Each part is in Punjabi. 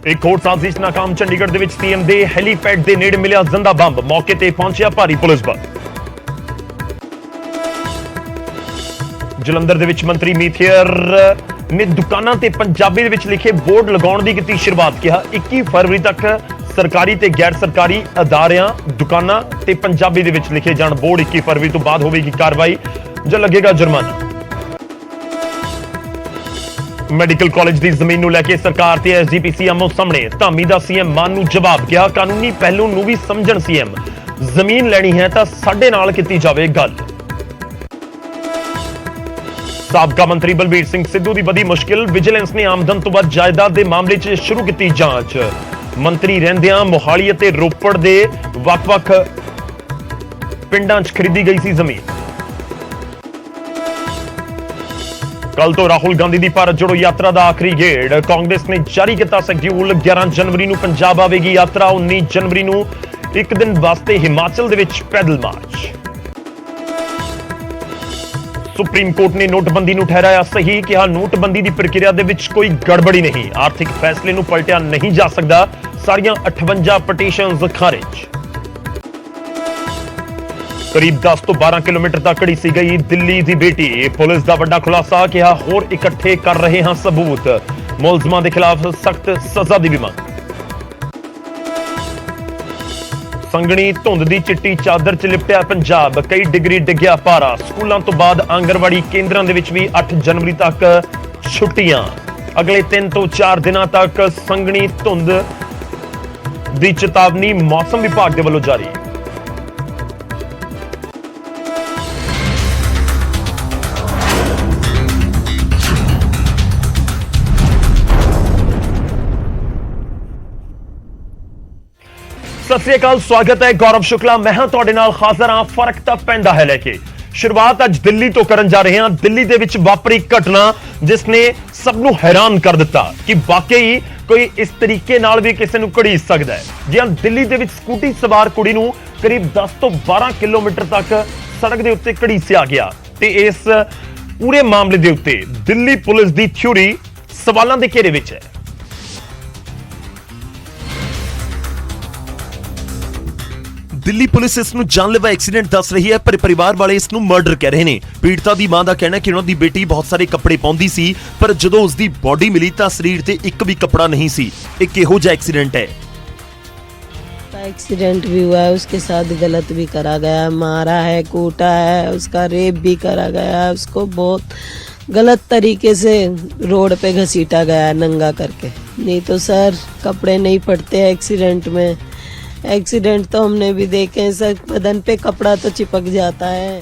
एक होर साजिश नाकाम। चंडीगढ़ ਦੇ सीएम ਦੇ ਹੈਲੀਪੈਡ ਦੇ ਨੇੜੇ ਮਿਲਿਆ ਜ਼ਿੰਦਾ ਬੰਬ। मौके ਤੇ ਪਹੁੰਚਿਆ ਭਾਰੀ ਪੁਲਿਸ ਬਲ। ਜਲੰਧਰ ਦੇ ਵਿੱਚ ਮੰਤਰੀ ਮੀਥੇਅਰ ਨੇ ਦੁਕਾਨਾਂ ਤੇ ਪੰਜਾਬੀ ਦੇ ਵਿੱਚ ਲਿਖੇ ਬੋਰਡ ਲਗਾਉਣ ਦੀ ਕੀਤੀ ਸ਼ੁਰੂਆਤ। ਕਿਹਾ 21 ਫਰਵਰੀ ਤੱਕ ਸਰਕਾਰੀ ਤੇ ਗੈਰ ਸਰਕਾਰੀ ਅਦਾਰਿਆਂ ਦੁਕਾਨਾਂ ਤੇ ਪੰਜਾਬੀ ਦੇ ਵਿੱਚ ਲਿਖੇ ਜਾਣ ਬੋਰਡ। 21 ਫਰਵਰੀ ਤੋਂ ਬਾਅਦ ਹੋਵੇਗੀ ਕਾਰਵਾਈ ਜਾਂ ਲੱਗੇਗਾ ਜੁਰਮਾਨਾ। ਮੈਡੀਕਲ ਕਾਲਜ ਦੀ ਜ਼ਮੀਨ ਨੂੰ ਲੈ ਕੇ ਸਰਕਾਰ ਤੇ ਐਸਜੀਪੀਸੀ ਆਮੋ ਸਾਹਮਣੇ। ਧਾਮੀ ਦਾ ਸੀਐਮ ਮਾਨ ਨੂੰ ਜਵਾਬ। ਕਿਹਾ ਕਾਨੂੰਨੀ ਪਹਿਲੂ ਨੂੰ ਵੀ ਸਮਝਣ ਸੀਐਮ। ਜ਼ਮੀਨ ਲੈਣੀ ਹੈ ਤਾਂ ਸਾਡੇ ਨਾਲ ਕੀਤੀ ਜਾਵੇ ਗੱਲ। ਸਾਬਕਾ ਮੰਤਰੀ ਬਲਬੀਰ ਸਿੰਘ ਸਿੱਧੂ ਦੀ ਵਧੀ ਮੁਸ਼ਕਿਲ। ਵਿਜੀਲੈਂਸ ਨੇ ਆਮਦਨ ਤੋਂ ਵੱਧ ਜਾਇਦਾਦ ਦੇ ਮਾਮਲੇ 'ਚ ਸ਼ੁਰੂ ਕੀਤੀ ਜਾਂਚ। ਮੰਤਰੀ ਰਹਿੰਦਿਆਂ ਮੋਹਾਲੀ ਅਤੇ ਰੋਪੜ ਦੇ ਵੱਖ-ਵੱਖ ਪਿੰਡਾਂ 'ਚ ਖਰੀਦੀ ਗਈ ਸੀ ਜ਼ਮੀਨ। ਕੱਲ ਤੋਂ ਰਾਹੁਲ ਗਾਂਧੀ ਦੀ ਭਾਰਤ ਜੋੜੋ ਯਾਤਰਾ ਦਾ ਆਖਰੀ ਗੇੜ। ਕਾਂਗਰਸ ਨੇ ਜਾਰੀ ਕੀਤਾ ਸ਼ੈਡਿਊਲ। 11 ਜਨਵਰੀ ਨੂੰ ਪੰਜਾਬ ਆਵੇਗੀ ਯਾਤਰਾ। 19 ਜਨਵਰੀ ਨੂੰ ਇੱਕ ਦਿਨ ਵਾਸਤੇ ਹਿਮਾਚਲ ਦੇ ਵਿੱਚ ਪੈਦਲ ਮਾਰਚ। ਸੁਪਰੀਮ ਕੋਰਟ ਨੇ ਨੋਟਬੰਦੀ ਨੂੰ ਠਹਿਰਾਇਆ ਸਹੀ। ਕਿਹਾ ਨੋਟਬੰਦੀ ਦੀ ਪ੍ਰਕਿਰਿਆ ਦੇ ਵਿੱਚ ਕੋਈ ਗੜਬੜੀ ਨਹੀਂ। ਆਰਥਿਕ ਫੈਸਲੇ ਨੂੰ ਪਲਟਿਆ ਨਹੀਂ ਜਾ ਸਕਦਾ। ਸਾਰੀਆਂ 58 ਪਟੀਸ਼ਨਸ ਖਾਰਿਜ। करीब 10 ਤੋਂ 12 ਕਿਲੋਮੀਟਰ ਤੱਕ ਘੜੀਸੀ ਗਈ ਦਿੱਲੀ ਦੀ ਬੇਟੀ। ਪੁਲਿਸ ਦਾ ਵੱਡਾ ਖੁਲਾਸਾ। ਕਿਹਾ ਹੋਰ ਇਕੱਠੇ ਕਰ ਰਹੇ ਹਾਂ ਸਬੂਤ। ਮੁਲਜ਼ਮਾਂ ਦੇ ਖਿਲਾਫ ਸਖਤ ਸਜ਼ਾ ਦੀ ਵੀ ਮੰਗ। ਸੰਘਣੀ ਧੁੰਦ ਦੀ ਚਿੱਟੀ ਚਾਦਰ 'ਚ ਲਿਪਟਿਆ ਪੰਜਾਬ। ਕਈ ਡਿਗਰੀ ਡਿੱਗਿਆ ਪਾਰਾ। ਸਕੂਲਾਂ ਤੋਂ ਬਾਅਦ ਆਂਗਣਵਾੜੀ ਕੇਂਦਰਾਂ ਦੇ ਵਿੱਚ ਵੀ 8 ਜਨਵਰੀ ਤੱਕ ਛੁੱਟੀਆਂ। ਅਗਲੇ 3 ਤੋਂ 4 ਦਿਨਾਂ ਤੱਕ ਸੰਘਣੀ ਧੁੰਦ ਦੀ ਚੇਤਾਵਨੀ ਮੌਸਮ ਵਿਭਾਗ ਦੇ ਵੱਲੋਂ ਜਾਰੀ। सत श्री अकाल, स्वागत है गौरव शुक्ला। मैं हां तुहाडे नाल हाज़र हां फर्क तां पैंदा है लेके। शुरुआत अज दिल्ली तो करन जा रहे हां। दिल्ली दे विच वापरी घटना जिसने सबनूं हैरान कर दिता कि वाकई कोई इस तरीके नाल भी किसी नूं घड़ीस सकदा है। जी हां, दिल्ली दे विच स्कूटी सवार कुड़ी नूं करीब 10 ਤੋਂ 12 किलोमीटर तक सड़क दे उत्ते घड़ीसिया गया ते इस पूरे मामले दे उत्ते दिल्ली पुलिस दी थ्योरी सवालां दे घेरे विच है। दिल्ली पुलिस इसनूं जानलेवा एक्सीडेंट दस रही है, पर परिवार वाले इसनूं मर्डर कह रहे हैं। पीड़िता दी मां दा कहना है कि उन्हां दी बेटी बहुत सारे कपड़े पाउंदी सी, पर जदों उसदी बॉडी मिली तां शरीर ते एक भी कपड़ा नहीं सी। एक इहो जिहा एक्सीडेंट है। एक्सीडेंट भी हुआ है, उसके साथ गलत भी करा गया, मारा है, कूटा है, उसका रेप भी करा गया, उसको बहुत गलत तरीके से रोड पे घसीटा गया है नंगा करके। नहीं तो सर कपड़े नहीं फटते एक्सीडेंट में। एक्सीडेंट तो हमने भी देखे हैं सर, बदन पे कपड़ा तो चिपक जाता है।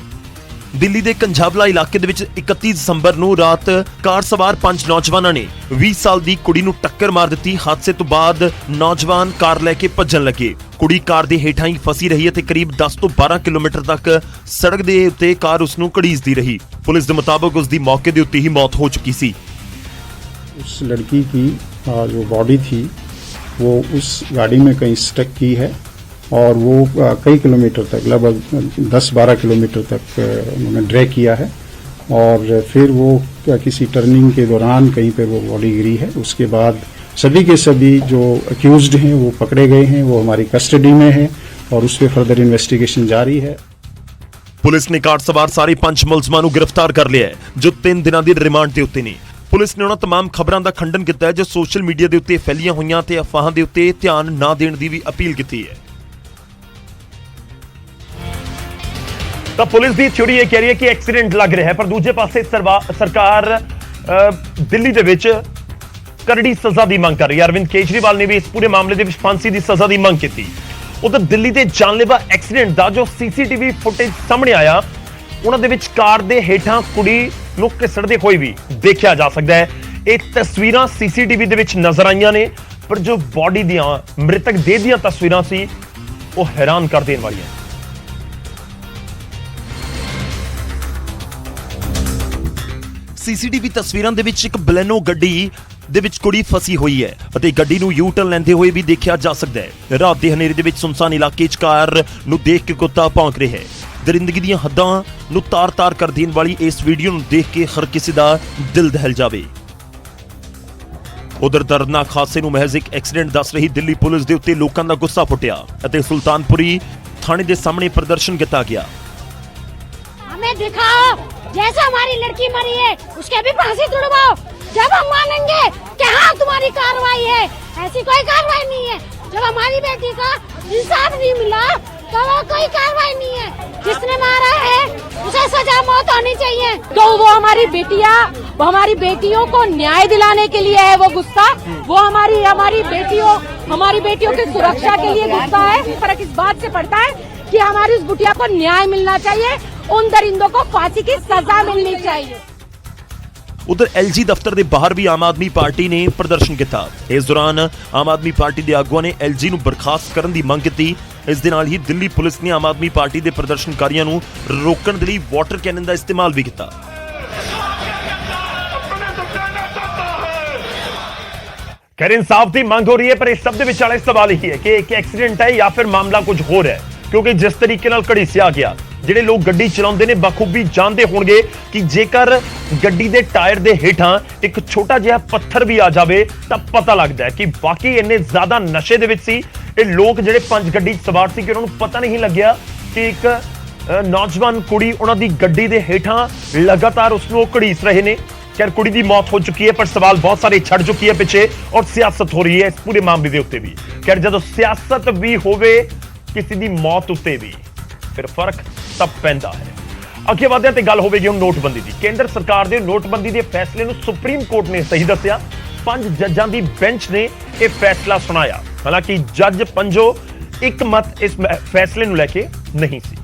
दिल्ली ਦੇ ਕੰਝਾਵਲਾ ਇਲਾਕੇ ਦੇ ਵਿੱਚ 31 ਦਸੰਬਰ ਨੂੰ ਰਾਤ ਕਾਰ ਸਵਾਰ 5 ਨੌਜਵਾਨਾਂ ਨੇ 20 ਸਾਲ ਦੀ ਕੁੜੀ ਨੂੰ ਟੱਕਰ ਮਾਰ ਦਿੱਤੀ। ਹਾਦਸੇ ਤੋਂ ਬਾਅਦ ਨੌਜਵਾਨ ਕਾਰ ਲੈ ਕੇ ਭੱਜਣ ਲੱਗੇ। ਕੁੜੀ ਕਾਰ ਦੇ ਹੇਠਾਂ ਹੀ ਫਸੀ ਰਹੀ ਅਤੇ ਕਰੀਬ 10 ਤੋਂ 12 ਕਿਲੋਮੀਟਰ ਤੱਕ ਸੜਕ ਦੇ ਉੱਤੇ ਕਾਰ ਉਸ ਨੂੰ ਘੜੀਸਦੀ ਰਹੀ। ਪੁਲਿਸ ਦੇ ਮੁਤਾਬਕ ਉਸ ਦੀ ਮੌਕੇ ਦੇ ਉੱਤੇ ਹੀ ਮੌਤ ਹੋ ਚੁੱਕੀ ਸੀ। उस लड़की की जो बॉडी थी वो उस गाड़ी में कहीं स्टक की है और वो कई किलोमीटर तक, लगभग 10-12 किलोमीटर तक उन्होंने ड्रैग किया है और फिर वो किसी टर्निंग के दौरान कहीं पर वो बॉडी गिरी है। उसके बाद सभी के सभी जो अक्यूज्ड हैं वो पकड़े गए हैं, वो हमारी कस्टडी में है और उस पर फर्दर इन्वेस्टिगेशन जारी है। पुलिस ने कार सवार सारे 5 मुलजमां नूं गिरफ्तार कर लिया है जो 3 ਦਿਨਾਂ ਦੀ ਰਿਮਾਂਡ ਤੇ ਉੱਤੇ ਨੇ। ਪੁਲਿਸ ਨੇ ਉਹਨਾਂ तमाम ਖਬਰਾਂ ਦਾ ਖੰਡਨ ਕੀਤਾ ਹੈ ਜੋ ਸੋਸ਼ਲ ਮੀਡੀਆ ਦੇ ਉੱਤੇ ਫੈਲੀਆਂ ਹੋਈਆਂ ਤੇ ਅਫਵਾਹਾਂ ਦੇ ਉੱਤੇ ਧਿਆਨ ਨਾ ਦੇਣ ਦੀ ਵੀ ਅਪੀਲ ਕੀਤੀ ਹੈ। ਤਾਂ ਪੁਲਿਸ ਦੀ ਥਿਊਰੀ ਇਹ ਕਹਿ ਰਹੀ ਹੈ ਕਿ ਐਕਸੀਡੈਂਟ ਲੱਗ ਰਿਹਾ ਹੈ, ਪਰ ਦੂਜੇ ਪਾਸੇ ਸਰਕਾਰ ਦਿੱਲੀ ਦੇ ਵਿੱਚ ਕਰੜੀ ਸਜ਼ਾ ਦੀ ਮੰਗ ਕਰ ਰਹੀ ਹੈ। ਅਰਵਿੰਦ ਕੇਜਰੀਵਾਲ ਨੇ ਵੀ ਇਸ ਪੂਰੇ ਮਾਮਲੇ ਦੇ ਵਿੱਚ ਫਾਂਸੀ ਦੀ ਸਜ਼ਾ ਦੀ ਮੰਗ ਕੀਤੀ। ਉਧਰ ਦਿੱਲੀ ਦੇ ਜਾਨਲੇਵਾ ਐਕਸੀਡੈਂਟ ਦਾ ਜੋ ਸੀਸੀਟੀਵੀ ਫੁਟੇਜ ਸਾਹਮਣੇ ਆਇਆ, ਉਹਨਾਂ ਦੇ ਵਿੱਚ ਕਾਰ ਦੇ ਹੇਠਾਂ ਕੁੜੀ ਨੂੰ ਘਿਸੜਦੇ ਹੋਏ ਵੀ ਦੇਖਿਆ ਜਾ ਸਕਦਾ ਹੈ। ਇਹ ਤਸਵੀਰਾਂ ਸੀਸੀਟੀਵੀ ਦੇ ਵਿੱਚ ਨਜ਼ਰ ਆਈਆਂ ਨੇ, ਪਰ ਜੋ ਬੋਡੀ ਦੀਆਂ ਮ੍ਰਿਤਕ ਦੇਹ ਦੀਆਂ ਤਸਵੀਰਾਂ ਸੀ ਉਹ ਹੈਰਾਨ ਕਰ ਦੇਣ ਵਾਲੀਆਂ। ਸੀਸੀਟੀਵੀ ਤਸਵੀਰਾਂ ਦੇ ਵਿੱਚ ਇੱਕ ਬਲੈਨੋ ਗੱਡੀ ਦੇ ਵਿੱਚ ਕੁੜੀ ਫਸੀ ਹੋਈ ਹੈ ਅਤੇ ਗੱਡੀ ਨੂੰ ਯੂ ਟਰਨ ਲੈਂਦੇ ਹੋਏ ਵੀ ਦੇਖਿਆ ਜਾ ਸਕਦਾ ਹੈ। ਰਾਤ ਦੇ ਹਨੇਰੇ ਦੇ ਵਿੱਚ ਸੁਨਸਾਨ ਇਲਾਕੇ 'ਚ ਕਾਰ ਨੂੰ ਦੇਖ ਕੇ ਕੁੱਤਾ ਭੌਂਕ ਰਿਹਾ ਹੈ। ਦਰਿੰਦਗੀ ਦੀਆਂ ਹੱਦਾਂ ਨੂੰ ਤਾਰ-ਤਾਰ ਕਰ ਦੇਣ ਵਾਲੀ ਇਸ ਵੀਡੀਓ ਨੂੰ ਦੇਖ ਕੇ ਹਰ ਕਿਸੇ ਦਾ ਦਿਲ ਦਹਿਲ ਜਾਵੇ। ਉਧਰ ਦਰਦਨਾਕ ਹਾਦਸੇ ਨੂੰ ਮਹਿਜ਼ ਇੱਕ ਐਕਸੀਡੈਂਟ ਦੱਸ ਰਹੀ ਦਿੱਲੀ ਪੁਲਿਸ ਦੇ ਉੱਤੇ ਲੋਕਾਂ ਦਾ ਗੁੱਸਾ ਫੁੱਟਿਆ ਅਤੇ ਸੁਲਤਾਨਪੁਰੀ थाने के सामने प्रदर्शन किया गया। हमें दिखाओ जैसे हमारी लड़की मरी है उसके भी फांसी तुड़वाओ, जब हम मानेंगे कि हाँ तुम्हारी कार्रवाई है। ऐसी कोई कार्रवाई नहीं है। जब हमारी बेटी का इंसाफ नहीं मिला तो वो कोई कार्रवाई नहीं है। जिसने मारा है उसे सजा मौत होनी चाहिए। तो वो हमारी बेटियों को न्याय दिलाने के लिए है वो गुस्सा। वो हमारी बेटियों की सुरक्षा के लिए गुस्सा है। फर्क इस बात से पड़ता है कि हमारी उस बुटिया को न्याय मिलना चाहिए, उन दरिंदों को फांसी की सजा मिलनी चाहिए। उधर LG दफ्तर के बाहर भी आम आदमी पार्टी ने प्रदर्शन किया। इस दौरान आम आदमी पार्टी के आगुआं ने LG ਨੂੰ बर्खास्त करने की मंग की। इस दे नाल ही दिल्ली पुलिस ने आम आदमी पार्टी के प्रदर्शनकारियों ਨੂੰ रोकਣ ਦੇ ਲਈ वाटर कैनन का इस्तेमाल भी किया। खैर इंसाफ की मांग हो रही है, पर इस सब दे विच वाला सवाल ही है कि एक एक्सीडेंट है या फिर मामला कुछ होर है, क्योंकि जिस तरीके नाल घड़ीसिया गया, ਜਿਹੜੇ ਲੋਕ ਗੱਡੀ ਚਲਾਉਂਦੇ ਨੇ ਬਖੂਬੀ ਜਾਣਦੇ ਹੋਣਗੇ ਕਿ ਜੇਕਰ ਗੱਡੀ ਦੇ ਟਾਇਰ ਦੇ ਹੇਠਾਂ ਇੱਕ ਛੋਟਾ ਜਿਹਾ ਪੱਥਰ ਵੀ ਆ ਜਾਵੇ ਤਾਂ ਪਤਾ ਲੱਗਦਾ ਹੈ ਕਿ ਬਾਕੀ ਇੰਨੇ ਜ਼ਿਆਦਾ ਨਸ਼ੇ ਦੇ ਵਿੱਚ ਸੀ ਇਹ ਲੋਕ ਜਿਹੜੇ ਪੰਜ ਗੱਡੀ ਸਵਾਰ ਸੀ ਕਿ ਉਹਨਾਂ ਨੂੰ ਪਤਾ ਨਹੀਂ ਲੱਗਿਆ ਕਿ ਇੱਕ ਨੌਜਵਾਨ ਕੁੜੀ ਉਹਨਾਂ ਦੀ ਗੱਡੀ ਦੇ ਹੇਠਾਂ ਲਗਾਤਾਰ ਉਸ ਨੂੰ ਘੜੀਸ ਰਹੇ ਨੇ। खैर कुड़ी की मौत हो चुकी है, पर सवाल बहुत सारे छड़ चुकी है पीछे और सियासत हो रही है इस पूरे मामले के उत्ते भी। खैर जब सियासत भी होवे किसी की मौत उत्ते भी फिर फर्क तब पैंदा है। अगे वधदे ते गल होवेगी हुण नोटबंदी की। केंद्र सरकार दे नोटबंदी के फैसले नूं सुप्रीम कोर्ट ने सही दस्सिया। 5 जजां दी बेंच ने यह फैसला सुनाया। हालांकि जज पंजो एक मत इस फैसले नूं लैके नहीं सी।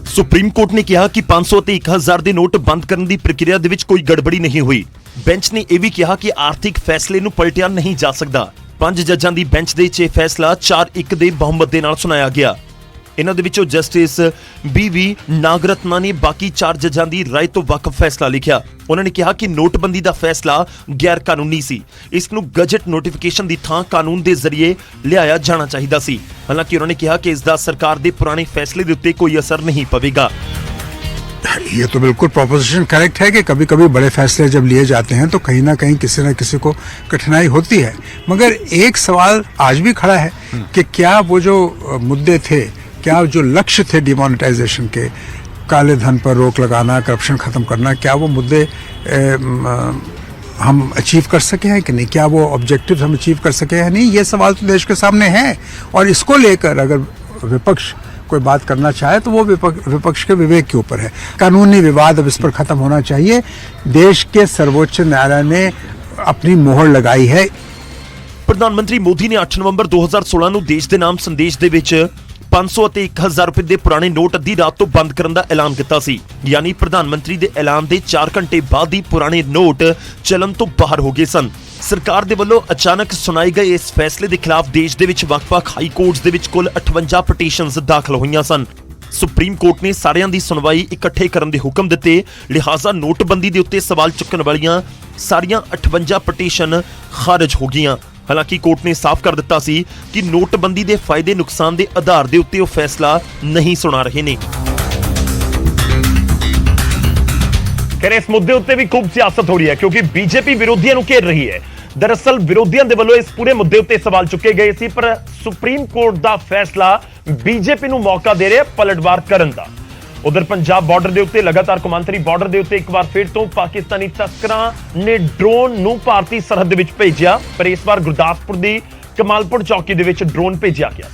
सुप्रीम कोर्ट ने कहा कि 500 ते 1000 ਦੇ ਨੋਟ ਬੰਦ ਕਰਨ ਦੀ ਪ੍ਰਕਿਰਿਆ ਦੇ ਵਿੱਚ ਕੋਈ ਗੜਬੜੀ ਨਹੀਂ ਹੋਈ। ਬੈਂਚ ਨੇ ਇਹ ਵੀ ਕਿਹਾ ਕਿ ਆਰਥਿਕ ਫੈਸਲੇ ਨੂੰ ਪਲਟਿਆ ਨਹੀਂ ਜਾ ਸਕਦਾ। 5 ਜੱਜਾਂ ਦੀ ਬੈਂਚ ਦੇ 'ਚ ਫੈਸਲਾ 4-1 ਦੇ ਬਹੁਮਤ ਦੇ ਨਾਲ ਸੁਣਾਇਆ ਗਿਆ। ਇਹਨਾਂ ਦੇ ਵਿੱਚੋਂ ਜਸਟਿਸ BV ਨਾਗਰਤਨਾ ਨੇ ਬਾਕੀ 4 ਜੱਜਾਂ ਦੀ ਰਾਏ ਤੋਂ ਵੱਖ ਫੈਸਲਾ ਲਿਖਿਆ। ਉਹਨਾਂ ਨੇ ਕਿਹਾ ਕਿ ਨੋਟਬੰਦੀ ਦਾ ਫੈਸਲਾ ਗੈਰ ਕਾਨੂੰਨੀ ਸੀ, ਇਸ ਨੂੰ ਗਜਟ ਨੋਟੀਫਿਕੇਸ਼ਨ ਦੀ ਥਾਂ ਕਾਨੂੰਨ ਦੇ ਜ਼ਰੀਏ ਲਿਆਇਆ ਜਾਣਾ ਚਾਹੀਦਾ ਸੀ। ਹਾਲਾਂਕਿ ਉਹਨਾਂ ਨੇ किहा कि इसका सरकार के पुराने फैसले के उत्ते कोई असर नहीं पवेगा। ये तो बिल्कुल प्रोपोजिशन करेक्ट है कि कभी कभी बड़े फैसले जब लिए जाते हैं तो कहीं ना कहीं किसी न किसी को कठिनाई होती है, मगर एक सवाल आज भी खड़ा है कि क्या वो जो मुद्दे थे, क्या जो लक्ष्य थे डिमोनेटाइजेशन के, काले धन पर रोक लगाना, करप्शन खत्म करना, क्या वो मुद्दे हम अचीव कर सके हैं कि नहीं, क्या वो ऑब्जेक्टिव हम अचीव कर सके हैं नहीं, ये सवाल तो देश के सामने है। और इसको लेकर अगर विपक्ष कोई बात करना चाहे तो वो विपक्ष के विवेक के ऊपर है। कानूनी विवाद अब इस पर खत्म होना चाहिए। देश के सर्वोच्च न्यायालय ने अपनी मोहर लगाई है। प्रधानमंत्री मोदी ने 8 नवंबर 2016 ਨੂੰ ਦੇਸ਼ ਦੇ ਨਾਮ ਸੰਦੇਸ਼ ਦੇ ਵਿੱਚ 500 ਅਤੇ 1000 ਰੁਪਏ ਦੇ ਪੁਰਾਣੇ ਨੋਟ ਅੱਧੀ ਰਾਤ ਤੋਂ ਬੰਦ ਕਰਨ ਦਾ ਐਲਾਨ ਕੀਤਾ ਸੀ। ਯਾਨੀ ਪ੍ਰਧਾਨ ਮੰਤਰੀ ਦੇ ਐਲਾਨ ਦੇ 4 ਘੰਟੇ ਬਾਅਦ ਹੀ ਪੁਰਾਣੇ ਨੋਟ ਚੱਲਣ ਤੋਂ ਬਾਹਰ ਹੋ ਗਏ ਸਨ। ਸਰਕਾਰ ਦੇ ਵੱਲੋਂ ਅਚਾਨਕ ਸੁਣਾਏ ਗਏ ਇਸ ਫੈਸਲੇ ਦੇ ਖਿਲਾਫ ਦੇਸ਼ ਦੇ ਵਿੱਚ ਵੱਖ-ਵੱਖ ਹਾਈ ਕੋਰਟਸ ਦੇ ਵਿੱਚ ਕੁੱਲ 58 ਪਟੀਸ਼ਨਸ ਦਾਖਲ ਹੋਈਆਂ ਸਨ। ਸੁਪਰੀਮ ਕੋਰਟ ਨੇ ਸਾਰਿਆਂ ਦੀ ਸੁਣਵਾਈ ਇਕੱਠੇ ਕਰਨ ਦੇ ਹੁਕਮ ਦਿੱਤੇ, ਲਿਹਾਜ਼ਾ ਨੋਟਬੰਦੀ ਦੇ ਉੱਤੇ ਸਵਾਲ ਚੁੱਕਣ ਵਾਲੀਆਂ ਸਾਰੀਆਂ 58 ਪਟੀਸ਼ਨ ਖਾਰਜ ਹੋ ਗਈਆਂ। ਹਾਲਾਂਕਿ ਕੋਰਟ ਨੇ ਸਾਫ਼ ਕਰ ਦਿੱਤਾ ਸੀ ਕਿ ਨੋਟਬੰਦੀ ਦੇ ਫਾਇਦੇ ਨੁਕਸਾਨ ਦੇ ਆਧਾਰ ਦੇ ਉੱਤੇ ਉਹ ਫੈਸਲਾ ਨਹੀਂ ਸੁਣਾ ਰਹੇ ਨੇ। खैर इस मुद्दे उत्ते भी खूब सियासत हो रही है, क्योंकि बीजेपी विरोधियों को घेर रही है। दरअसल विरोधियों के वालों इस पूरे मुद्दे उत्ते सवाल चुके गए सी, पर सुप्रीम कोर्ट का फैसला बीजेपी को मौका दे रहा पलटवार करने का। उधर पंजाब बॉर्डर के उत्ते लगातार कौमांतरी बॉर्डर के उत्ते एक बार फिर तो पाकिस्तानी तस्करां ने ड्रोन नूं भारती सरहद दे विच भेजिया, पर इस बार गुरदासपुर की कमालपुर चौकी दे विच ड्रोन भेजिया गया।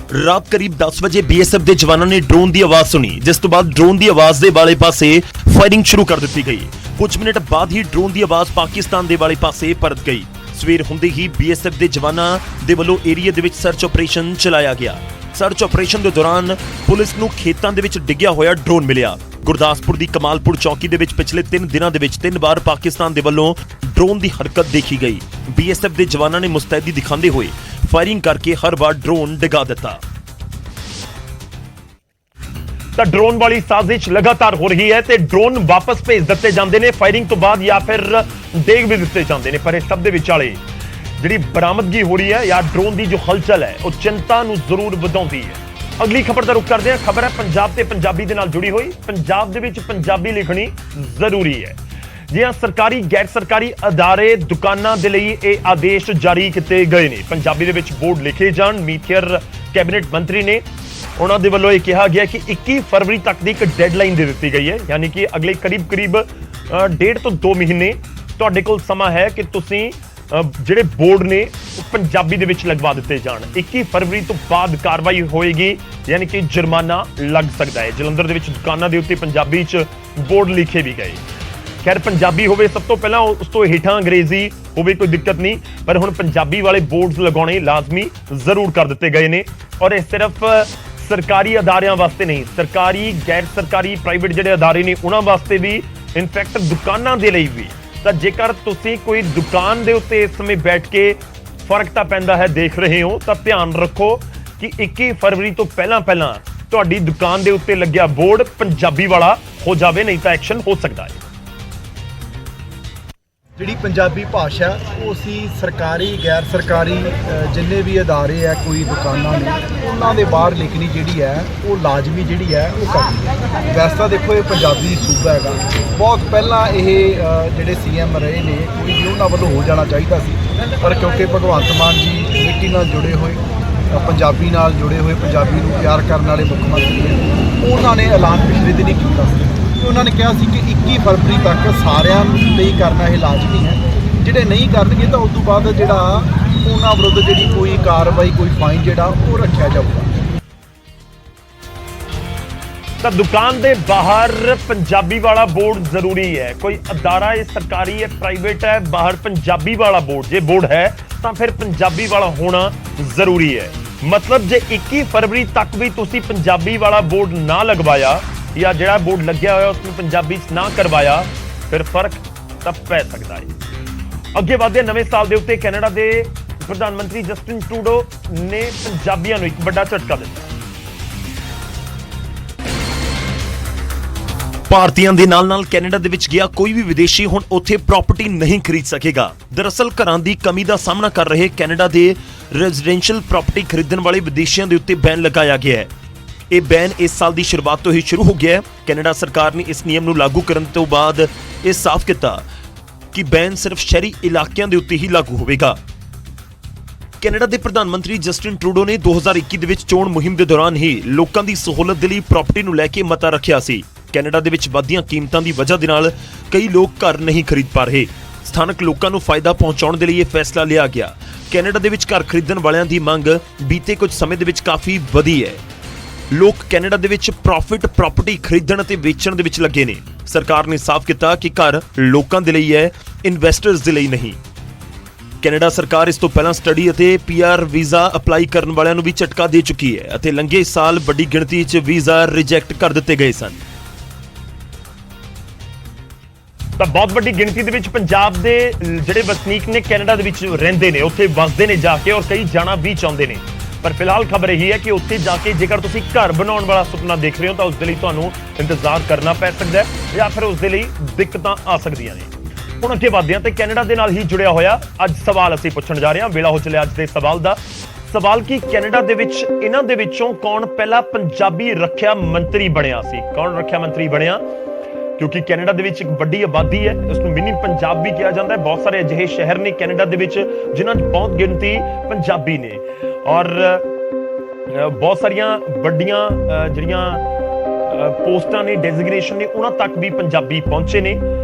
रात करीब 10 बजे BSF के जवानों ने ड्रोन की आवाज सुनी, जिस तो बाद ड्रोन की आवाज के वाले पासे फायरिंग शुरू कर दी गई। कुछ मिनट बाद ही ड्रोन की आवाज पाकिस्तान के वाले पासे परत गई। सवेर होंदे ही BSF के जवानों के वालों एरिया दे विच सर्च ऑपरेशन चलाया गया। सर्च ऑपरेशन के दौरान पुलिस नूं खेतां दे विच डिग्गिया होया ड्रोन मिलिया। गुरदासपुर की कमालपुर चौकी दे विच पिछले 3 दिनों दे विच 3 बार पाकिस्तान के वालों ड्रोन की हरकत देखी गई। BSF के जवानों ने मुस्तैदी दिखाते हुए फायरिंग करके हर बार ड्रोन डिगा दिता। तो ड्रोन वाली साजिश लगातार हो रही है तो ड्रोन वापस भेज दिते जाते हैं फायरिंग तो बाद, या फिर देख भी दिते जाते हैं। पर इस सब दे विचाले जिहड़ी बरामदगी हो रही है या ड्रोन की जो हलचल है वो चिंता नूं जरूर वधाउंदी है। ਅਗਲੀ ਖਬਰ ਦਾ ਰੁਖ ਕਰਦੇ ਹਾਂ। ਖਬਰ ਹੈ ਪੰਜਾਬ ਤੇ ਪੰਜਾਬੀ ਦੇ ਨਾਲ ਜੁੜੀ ਹੋਈ। ਪੰਜਾਬ ਦੇ ਵਿੱਚ ਪੰਜਾਬੀ ਲਿਖਣੀ ਜ਼ਰੂਰੀ ਹੈ। ਜੀ ਹਾਂ, ਸਰਕਾਰੀ ਗੈਰ ਸਰਕਾਰੀ ਅਦਾਰੇ ਦੁਕਾਨਾਂ ਦੇ ਲਈ ਇਹ ਆਦੇਸ਼ ਜਾਰੀ ਕੀਤੇ ਗਏ ਨੇ। ਪੰਜਾਬੀ ਦੇ ਵਿੱਚ ਬੋਰਡ ਲਿਖੇ ਜਾਣ। ਮੀਥੇਰ ਕੈਬਨਿਟ ਮੰਤਰੀ ਨੇ, ਉਹਨਾਂ ਦੇ ਵੱਲੋਂ ਇਹ ਕਿਹਾ ਗਿਆ ਕਿ 21 ਫਰਵਰੀ ਤੱਕ ਦੀ ਇੱਕ ਡੈਡਲਾਈਨ ਦੇ ਦਿੱਤੀ ਗਈ ਹੈ, ਯਾਨੀ ਕਿ ਅਗਲੇ ਕਰੀਬ 1.5 ਤੋਂ 2 ਮਹੀਨੇ ਤੁਹਾਡੇ ਕੋਲ ਸਮਾਂ ਹੈ ਕਿ ਤੁਸੀਂ ਜਿਹੜੇ ਬੋਰਡ ਨੇ ਉਹ ਪੰਜਾਬੀ ਦੇ ਵਿੱਚ ਲਗਵਾ ਦਿੱਤੇ ਜਾਣ। 21 ਫਰਵਰੀ ਤੋਂ ਬਾਅਦ ਕਾਰਵਾਈ ਹੋਏਗੀ, ਯਾਨੀ ਕਿ ਜੁਰਮਾਨਾ ਲੱਗ ਸਕਦਾ ਹੈ। ਜਲੰਧਰ ਦੇ ਵਿੱਚ ਦੁਕਾਨਾਂ ਦੇ ਉੱਤੇ ਪੰਜਾਬੀ 'ਚ ਬੋਰਡ ਲਿਖੇ ਵੀ ਗਏ। ਖੈਰ, ਪੰਜਾਬੀ ਹੋਵੇ ਸਭ ਤੋਂ ਪਹਿਲਾਂ, ਉਸ ਤੋਂ ਹੇਠਾਂ ਅੰਗਰੇਜ਼ੀ ਹੋਵੇ ਕੋਈ ਦਿੱਕਤ ਨਹੀਂ, ਪਰ ਹੁਣ ਪੰਜਾਬੀ ਵਾਲੇ ਬੋਰਡਸ ਲਗਾਉਣੇ ਲਾਜ਼ਮੀ ਜ਼ਰੂਰ ਕਰ ਦਿੱਤੇ ਗਏ ਨੇ। ਔਰ ਇਹ ਸਿਰਫ ਸਰਕਾਰੀ ਅਦਾਰਿਆਂ ਵਾਸਤੇ ਨਹੀਂ, ਸਰਕਾਰੀ ਗੈਰ ਸਰਕਾਰੀ ਪ੍ਰਾਈਵੇਟ ਜਿਹੜੇ ਅਦਾਰੇ ਨੇ ਉਹਨਾਂ ਵਾਸਤੇ ਵੀ, ਇਨਫੈਕਟ ਦੁਕਾਨਾਂ ਦੇ ਲਈ ਵੀ। ਤਾਂ ਜੇਕਰ ਤੁਸੀਂ ਕੋਈ ਦੁਕਾਨ ਦੇ ਉੱਤੇ ਇਸ ਸਮੇਂ ਬੈਠ ਕੇ ਫਰਕ ਤਾਂ ਪੈਂਦਾ ਹੈ ਦੇਖ ਰਹੇ ਹੋ, ਤਾਂ ਧਿਆਨ ਰੱਖੋ ਕਿ 21 ਫਰਵਰੀ ਤੋਂ ਪਹਿਲਾਂ ਤੁਹਾਡੀ ਦੁਕਾਨ ਦੇ ਉੱਤੇ ਲੱਗਿਆ ਬੋਰਡ ਪੰਜਾਬੀ ਵਾਲਾ ਹੋ ਜਾਵੇ, ਨਹੀਂ ਤਾਂ ਐਕਸ਼ਨ ਹੋ ਸਕਦਾ ਹੈ। ਜਿਹੜੀ ਪੰਜਾਬੀ ਭਾਸ਼ਾ ਉਹ ਅਸੀਂ ਸਰਕਾਰੀ ਗੈਰ ਸਰਕਾਰੀ ਜਿੰਨੇ ਵੀ ਅਦਾਰੇ ਹੈ, ਕੋਈ ਦੁਕਾਨਾਂ ਨੇ, ਉਹਨਾਂ ਦੇ ਬਾਹਰ ਲਿਖਣੀ ਜਿਹੜੀ ਹੈ ਉਹ ਲਾਜ਼ਮੀ ਜਿਹੜੀ ਹੈ ਉਹ ਕਰਨੀ ਹੈ। ਵੈਸੇ ਤਾਂ ਦੇਖੋ ਇਹ ਪੰਜਾਬੀ ਸੂਬਾ ਹੈਗਾ, ਬਹੁਤ ਪਹਿਲਾਂ ਇਹ ਜਿਹੜੇ ਸੀਐਮ ਰਹੇ ਨੇ, ਕੋਈ ਵੀ ਉਹਨਾਂ ਵੱਲੋਂ ਹੋ ਜਾਣਾ ਚਾਹੀਦਾ ਸੀ, ਪਰ ਕਿਉਂਕਿ ਭਗਵੰਤ ਮਾਨ ਜੀ ਮਿੱਟੀ ਨਾਲ ਜੁੜੇ ਹੋਏ, ਪੰਜਾਬੀ ਨਾਲ ਜੁੜੇ ਹੋਏ, ਪੰਜਾਬੀ ਨੂੰ ਪਿਆਰ ਕਰਨ ਵਾਲੇ ਮੁੱਖ ਮੰਤਰੀ ਨੇ, ਉਹਨਾਂ ਨੇ ਐਲਾਨ ਪਿਛਲੇ ਦਿਨ ਹੀ ਕੀਤਾ ਸੀ। ਉਹਨਾਂ ਨੇ ਕਿਹਾ ਸੀ ਕਿ 21 ਫਰਵਰੀ ਤੱਕ ਸਾਰਿਆਂ ਲਈ ਕਰਨਾ ਇਹ ਲਾਜ਼ਮੀ ਹੈ। ਜਿਹੜੇ ਨਹੀਂ ਕਰਨਗੇ ਤਾਂ ਉਸ ਤੋਂ ਬਾਅਦ ਜਿਹੜਾ ਉਹਨਾਂ ਵਿਰੁੱਧ ਜਿਹੜੀ ਕੋਈ ਕਾਰਵਾਈ, ਕੋਈ ਫਾਈਨ ਜਿਹੜਾ ਉਹ ਰੱਖਿਆ ਜਾਊਗਾ। ਤਾਂ ਦੁਕਾਨ ਦੇ ਬਾਹਰ ਪੰਜਾਬੀ ਵਾਲਾ ਬੋਰਡ ਜ਼ਰੂਰੀ ਹੈ। ਕੋਈ ਅਦਾਰਾ ਹੈ, ਸਰਕਾਰੀ ਹੈ, ਪ੍ਰਾਈਵੇਟ ਹੈ, ਬਾਹਰ ਪੰਜਾਬੀ ਵਾਲਾ ਬੋਰਡ, ਜੇ ਬੋਰਡ ਹੈ ਤਾਂ ਫਿਰ ਪੰਜਾਬੀ ਵਾਲਾ ਹੋਣਾ ਜ਼ਰੂਰੀ ਹੈ। ਮਤਲਬ ਜੇ 21 ਫਰਵਰੀ ਤੱਕ ਵੀ ਤੁਸੀਂ ਪੰਜਾਬੀ ਵਾਲਾ ਬੋਰਡ ਨਾ ਲਗਵਾਇਆ, ਜਾਂ ਜਿਹੜਾ ਬੋਰਡ ਲੱਗਿਆ ਹੋਇਆ ਉਸ ਨੂੰ ਪੰਜਾਬੀ 'ਚ ਨਾ ਕਰਵਾਇਆ, ਫਿਰ ਫਰਕ ਤਾਂ ਪੈ ਸਕਦਾ ਹੈ। ਅੱਗੇ ਵਧਦੇ ਨਵੇਂ ਸਾਲ ਦੇ ਉੱਤੇ ਕੈਨੇਡਾ ਦੇ ਪ੍ਰਧਾਨ ਮੰਤਰੀ ਜਸਟਿਨ ਟਰੂਡੋ ਨੇ ਪੰਜਾਬੀਆਂ ਨੂੰ ਇੱਕ ਵੱਡਾ ਝਟਕਾ ਦਿੱਤਾ। ਭਾਰਤੀਆਂ ਦੇ ਨਾਲ-ਨਾਲ ਕੈਨੇਡਾ ਦੇ ਵਿੱਚ ਗਿਆ ਕੋਈ ਵੀ ਵਿਦੇਸ਼ੀ ਹੁਣ ਉੱਥੇ ਪ੍ਰਾਪਰਟੀ ਨਹੀਂ ਖਰੀਦ ਸਕੇਗਾ। ਦਰਅਸਲ ਘਰਾਂ ਦੀ ਕਮੀ ਦਾ ਸਾਹਮਣਾ ਕਰ ਰਹੇ ਕੈਨੇਡਾ ਦੇ ਰੈਜ਼ੀਡੈਂਸ਼ੀਅਲ ਪ੍ਰਾਪਰਟੀ ਖਰੀਦਣ ਵਾਲੇ ਵਿਦੇਸ਼ੀਆਂ ਦੇ ਉੱਤੇ ਬੈਨ ਲਗਾਇਆ ਗਿਆ ਹੈ। ਇਹ ਬੈਨ ਇਸ ਸਾਲ ਦੀ ਸ਼ੁਰੂਆਤ ਤੋਂ ਹੀ ਸ਼ੁਰੂ ਹੋ ਗਿਆ ਹੈ। ਕੈਨੇਡਾ ਸਰਕਾਰ ਨੇ ਇਸ ਨਿਯਮ ਨੂੰ ਲਾਗੂ ਕਰਨ ਤੋਂ ਬਾਅਦ ਇਹ ਸਾਫ਼ ਕੀਤਾ ਕਿ ਬੈਨ ਸਿਰਫ ਸ਼ਹਿਰੀ ਇਲਾਕਿਆਂ ਦੇ ਉੱਤੇ ਹੀ ਲਾਗੂ ਹੋਵੇਗਾ। ਕੈਨੇਡਾ ਦੇ ਪ੍ਰਧਾਨ ਮੰਤਰੀ ਜਸਟਿਨ ਟਰੂਡੋ ਨੇ 2021 ਦੇ ਵਿੱਚ ਚੋਣ ਮੁਹਿੰਮ ਦੇ ਦੌਰਾਨ ਹੀ ਲੋਕਾਂ ਦੀ ਸਹੂਲਤ ਦੇ ਲਈ ਪ੍ਰਾਪਰਟੀ ਨੂੰ ਲੈ ਕੇ ਮਤਾ ਰੱਖਿਆ ਸੀ। ਕੈਨੇਡਾ ਦੇ ਵਿੱਚ ਵੱਧਦੀਆਂ ਕੀਮਤਾਂ ਦੀ ਵਜ੍ਹਾ ਦੇ ਨਾਲ ਕਈ ਲੋਕ ਘਰ ਨਹੀਂ ਖਰੀਦ ਪਾ ਰਹੇ। ਸਥਾਨਕ ਲੋਕਾਂ ਨੂੰ ਫਾਇਦਾ ਪਹੁੰਚਾਉਣ ਦੇ ਲਈ ਇਹ ਫੈਸਲਾ ਲਿਆ ਗਿਆ। ਕੈਨੇਡਾ ਦੇ ਵਿੱਚ ਘਰ ਖਰੀਦਣ ਵਾਲਿਆਂ ਦੀ ਮੰਗ ਬੀਤੇ ਕੁਝ ਸਮੇਂ ਦੇ ਵਿੱਚ ਕਾਫੀ ਵਧੀ ਹੈ। ਲੋਕ ਕੈਨੇਡਾ ਦੇ ਵਿੱਚ ਪ੍ਰੋਫਿਟ ਪ੍ਰਾਪਰਟੀ ਖਰੀਦਣ ਅਤੇ ਵੇਚਣ ਦੇ ਵਿੱਚ ਲੱਗੇ ਨੇ। ਸਰਕਾਰ ਨੇ ਸਾਫ਼ ਕੀਤਾ ਕਿ ਘਰ ਲੋਕਾਂ ਦੇ ਲਈ ਹੈ, ਇਨਵੈਸਟਰਸ ਦੇ ਲਈ ਨਹੀਂ। ਕੈਨੇਡਾ ਸਰਕਾਰ ਇਸ ਤੋਂ ਪਹਿਲਾਂ ਸਟੱਡੀ ਅਤੇ ਪੀਆਰ ਵੀਜ਼ਾ ਅਪਲਾਈ ਕਰਨ ਵਾਲਿਆਂ ਨੂੰ ਵੀ ਝਟਕਾ ਦੇ ਚੁੱਕੀ ਹੈ ਅਤੇ ਲੰਘੇ ਸਾਲ ਵੱਡੀ ਗਿਣਤੀ 'ਚ ਵੀਜ਼ਾ ਰਿਜੈਕਟ ਕਰ ਦਿੱਤੇ ਗਏ ਸਨ। ਤਾਂ ਬਹੁਤ ਵੱਡੀ ਗਿਣਤੀ ਦੇ ਵਿੱਚ ਪੰਜਾਬ ਦੇ ਜਿਹੜੇ ਵਸਨੀਕ ਨੇ ਕੈਨੇਡਾ ਦੇ ਵਿੱਚ ਰਹਿੰਦੇ ਨੇ, ਉੱਥੇ ਵਸਦੇ ਨੇ ਜਾ ਕੇ, ਔਰ ਕਈ ਜਾਣਾ ਵੀ ਚਾਹੁੰਦੇ ਨੇ। ਪਰ ਫਿਲਹਾਲ ਖਬਰ ਇਹੀ ਹੈ ਕਿ ਉੱਥੇ ਜਾ ਕੇ ਜੇਕਰ ਤੁਸੀਂ ਘਰ ਬਣਾਉਣ ਵਾਲਾ ਸੁਪਨਾ ਦੇਖ ਰਹੇ ਹੋ ਤਾਂ ਉਸ ਦੇ ਲਈ ਤੁਹਾਨੂੰ ਇੰਤਜ਼ਾਰ ਕਰਨਾ ਪੈ ਸਕਦਾ ਹੈ, ਜਾਂ ਫਿਰ ਉਸ ਦੇ ਲਈ ਦਿੱਕਤਾਂ ਆ ਸਕਦੀਆਂ ਨੇ। ਹੁਣ ਅੱਗੇ ਵਧਦੇ ਹਾਂ ਤੇ ਕੈਨੇਡਾ ਦੇ ਨਾਲ ਹੀ ਜੁੜਿਆ ਹੋਇਆ ਅੱਜ ਸਵਾਲ ਅਸੀਂ ਪੁੱਛਣ ਜਾ ਰਹੇ ਹਾਂ। ਵੇਲਾ ਹੋ ਚੱਲਿਆ ਅੱਜ ਦੇ ਸਵਾਲ ਦਾ। ਸਵਾਲ ਕੀ ਕੈਨੇਡਾ ਦੇ ਵਿੱਚ ਇਹਨਾਂ ਦੇ ਵਿੱਚੋਂ ਕੌਣ ਪਹਿਲਾ ਪੰਜਾਬੀ ਰੱਖਿਆ ਮੰਤਰੀ ਬਣਿਆ ਸੀ? ਕੌਣ ਰੱਖਿਆ ਮੰਤਰੀ ਬਣਿਆ? ਕਿਉਂਕਿ ਕੈਨੇਡਾ ਦੇ ਵਿੱਚ ਇੱਕ ਵੱਡੀ ਆਬਾਦੀ ਹੈ, ਉਸ ਨੂੰ ਮਿਨੀ ਪੰਜਾਬ ਵੀ ਕਿਹਾ ਜਾਂਦਾ ਹੈ। ਬਹੁਤ ਸਾਰੇ ਅਜਿਹੇ ਸ਼ਹਿਰ ਨੇ ਕੈਨੇਡਾ ਦੇ ਵਿੱਚ ਜਿਨ੍ਹਾਂ 'ਚ ਬਹੁਤ ਗਿਣਤੀ ਪੰਜਾਬੀ ਨੇ, ਔਰ ਬਹੁਤ ਸਾਰੀਆਂ ਵੱਡੀਆਂ ਜਿਹੜੀਆਂ ਪੋਸਟਾਂ ਨੇ, ਡੈਜ਼ਿਗਨੇਸ਼ਨ ਨੇ, ਉਹਨਾਂ ਤੱਕ ਵੀ ਪੰਜਾਬੀ ਪਹੁੰਚੇ ਨੇ।